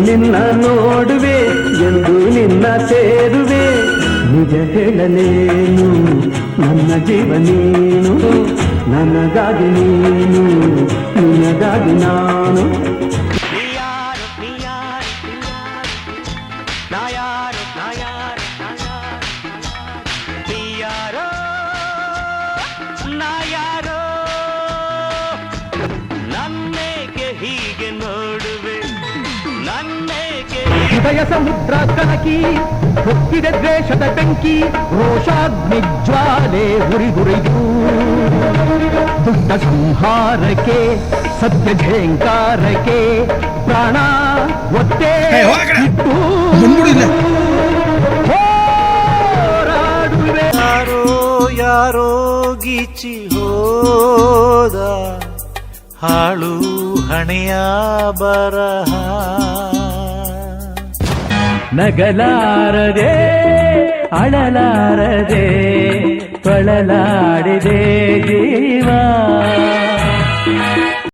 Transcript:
ನಿನ್ನ ನೋಡುವೆ ಎಂದು ನಿನ್ನ ಸೇರುವೆ ನಿಜ ಹೇಳಲೇನು ನನ್ನ ಜೀವ ನೀನು ನನಗಾಗಿ ನೀನು ನಿನಗಾಗಿ ನಾನು ಹೀಗೆ ನೋಡುವೆ ನನ್ನೇಗೆ ಹೃದಯ ಸಮುದ್ರ ಕನಕಿ ಹೊತ್ತಿದೆ ದ್ವೇಷದ ಬೆಂಕಿ ರೋಷಾಗ್ನಿ ಜ್ವಾಲೆ ಉರಿದುರಿದು ದುಷ್ಟ ಸಂಹಾರಕ್ಕೆ ಸತ್ಯ ಝೇಂಕಾರಕ್ಕೆ ಪ್ರಾಣ ಒತ್ತೆ ಇಟ್ಟು ಹೋರಾಡುವೆ. ಯಾರೋ ಯಾರೋ ಗೀಚಿ ಹೋದ ಹಾಳು ಹಣೆಯ ಬರಹ ನಗಲಾರದೆ ಅಳಲಾರದೆ ತೊಳಲಾಡಿದೆ ಜೀವ